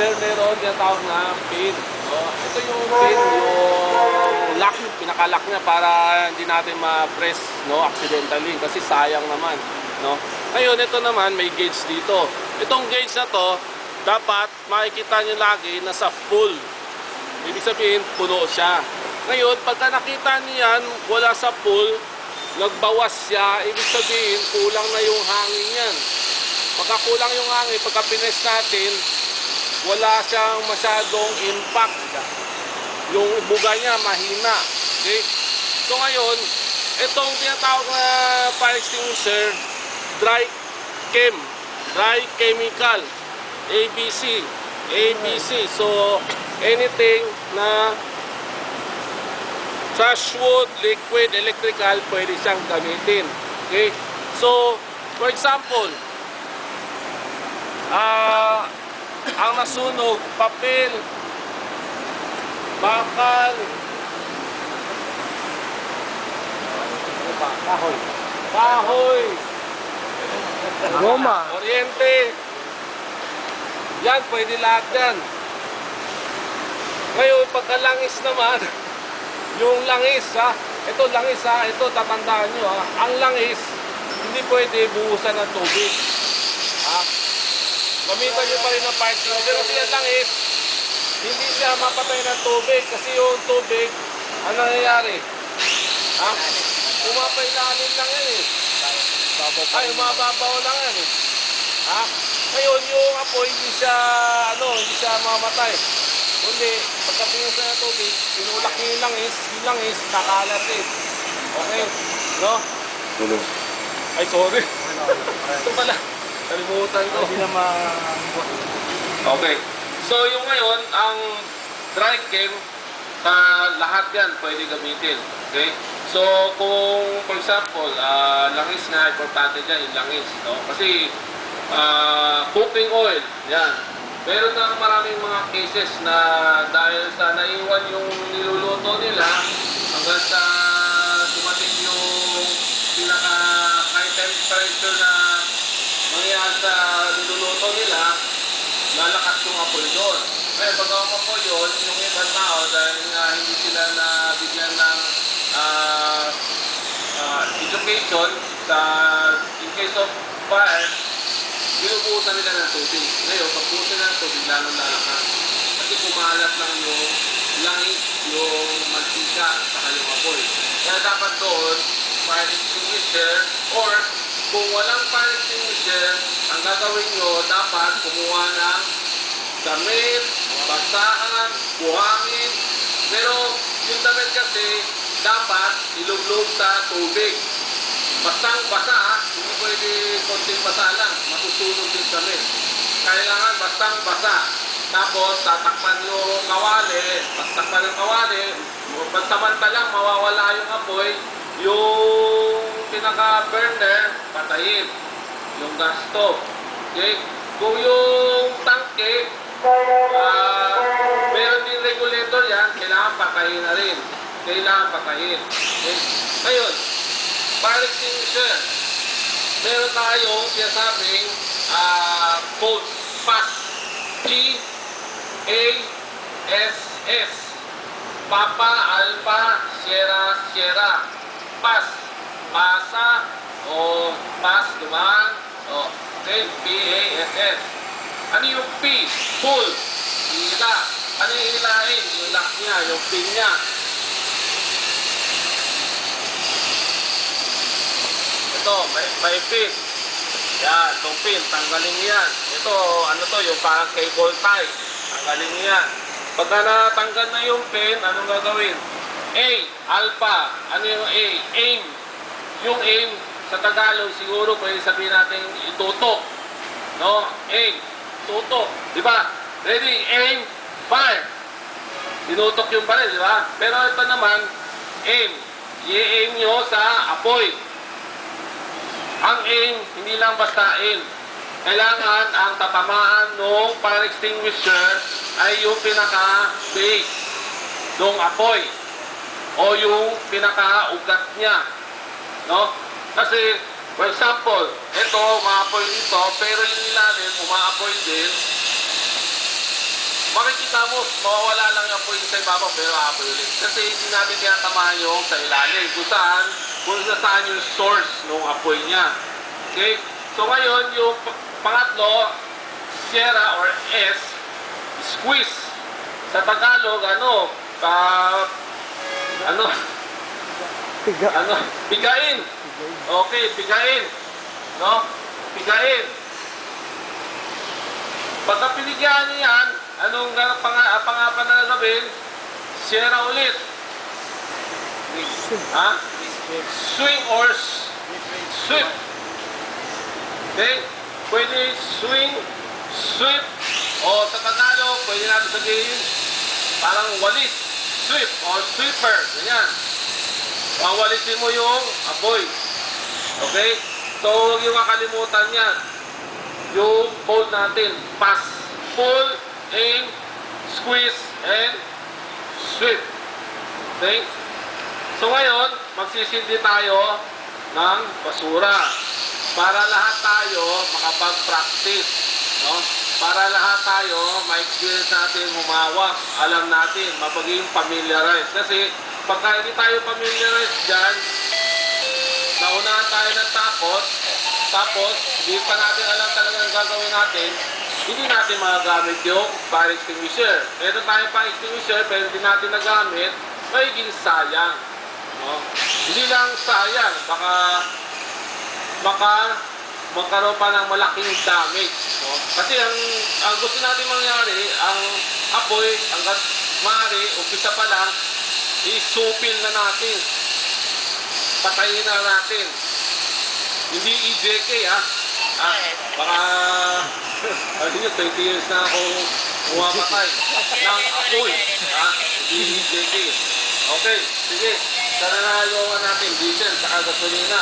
extinguisher, meron yung tawag na pin. Ito yung pin, yung lock, pinaka-lock niya para hindi natin ma-press, no, accidentally kasi sayang naman, no. Ngayon, ito naman may gauge dito. Itong gauge na to, dapat makikita nyo lagi na sa full. Ibig sabihin, puno siya. Ngayon, pagka nakita nyo yan, wala sa full, nagbawas siya, ibig sabihin, kulang na yung hangin yan. Pagka kulang yung hangin, pagka pines natin, wala siyang masyadong impact. Yung buga niya mahina. Okay? So ngayon, itong tinatawag na fire extinguisher, dry chemical, ABC. So anything na trash wood, liquid, electrical, pwede siyang gamitin. Okay? So, for example, ang nasunog, papel, bakal, kahoy, Goma. kuryente, yan, pwede lahat yan. Ngayon, pagkalangis naman, yung langis, ito langis, ito tatandaan nyo, ang langis, hindi pwede buhusan ng tubig. Gamitan nyo pa rin ng fire extinguisher kasi yung langis, hindi siya mapatay ng tubig kasi yung tubig, ano nangyayari? Pumapailalim lang yan eh. Ay, umababaw lang yan eh. Ngayon, yung apoy, hindi siya mamatay. Kundi, pagkatingin sa tubig, pinulak niyo yung langis, kakalat eh. Okay? No? Ay, sorry. Ito pala. Kalimutan ko. Hindi na Okay. So, yung ngayon, ang dry chem, lahat yan pwede gamitin. Okay? So, kung, for example, langis na, importante dyan yung langis. No? Kasi, cooking oil, yan. Meron na maraming mga cases na dahil sa naiwan yung niluluto nila hanggang sa dumating yung pinaka-high temperature na mangyayari sa niluluto nila, lalakas yung apoy doon. Kaya pag ang apoy yun, yung ibang tao dahil hindi sila nabigyan ng education in case of fire, binubuhusan nila ng tubig. Ngayon, pagbuhusan nila ng tubig, lalong lalakas. Kasi kumalat lang yung langis, yung mantika, saka yung apoy. Kaya dapat doon, fire extinguisher, or kung walang fire extinguisher, ang gagawin nyo, dapat kumuha ng damit, basahan, buhangin. Pero yung damit kasi, dapat iluglob sa tubig. Bastang basa, hindi pwede konting basa lang, matusunog din kami. Kailangan bastang basa. Tapos tatakpan yung kawali, tatakpan ng kawali, pansamantalang mawawala yung apoy, yung pinaka-burner, patayin. Yung gas stove. Okay? Kung yung tangke, meron din regulator yan, kailangan patayin na rin. Kailangan patayin. Okay? Ngayon, fire extinguisher. Meron tayong sinasabing code PASS. P-A-S-S. Papa, Alpha, Sierra, Sierra. PASS. Pasa o PASS, dumaan. Okay, P-A-S-S. Ano yung P? Pull. Hila. Ano yung hilain? Yung lock niya, yung pin niya. Ito, may pin. Yan, itong pin, tanggalin yan. Ito, ano to, yung parang cable tie. Tanggalin yan. Pagka natanggal na yung pin, anong gagawin? A, alpha. Ano yung A? Aim. Yung aim, sa Tagalog, siguro pwede sabihin natin itutok. No? Aim. Tutok. Diba? Ready? Aim. Fire. Tinutok yung baril, diba? Pero ito naman, aim. I-aim nyo sa apoy. Ang aim, hindi lang basta aim. Kailangan ang tatamaan ng fire extinguisher ay yung pinaka-base ng apoy o yung pinaka-ugat niya. No? Kasi, for example, ito, umaapoy dito, pero yung ilalim, umaapoy din. makikita mo, mawawala lang yung apoy sa ibabaw, pero apoy ulit. Kasi hindi natin tinatamaan yung sa ilalim, kung saan yung source ng apoy niya. Okay? So ngayon, yung pangatlo, Sierra or S, squeeze. Sa Tagalog, pigain. Okay, pigain. No? Pigain. Pagka pinigyan niya yan, anong pangapan na gagawin? Sierra ulit. Ha? Swing or sweep. Okay? Pwede swing, sweep, o sa Tagalog, pwede natin sabihin, parang walis, sweep, or sweeper. Ganyan. Pawalisin mo yung apoy. Okay? So, huwag yung kakalimutan yan. Yung code natin, pass, pull, aim, squeeze, and sweep. Okay? So ngayon, magsisindi tayo ng basura para lahat tayo makapag-practice. No? Para lahat tayo ma-experience natin humawak, alam natin, mapaging familiarize. Kasi pagka hindi tayo familiarize dyan, naunahan tayo ng takot, tapos hindi pa natin alam talaga ang gagawin natin, hindi natin magagamit yung fire extinguisher. Meron tayo pang extinguisher pero hindi natin nagamit, magiging sayang. No? Hindi lang sayang, baka magkaroon pa ng malaking damage. No? Kasi ang gusto natin mangyari, ang apoy, hanggat maaari, umpisa pa lang, isupil na natin. Patayin na natin. Hindi EJK, ha? Baka, ano nyo, 20 years na ako umapatay ng apoy. Ha? Hindi EJK. Okay, sige. Saranayoan natin, diesel, saka gasolina.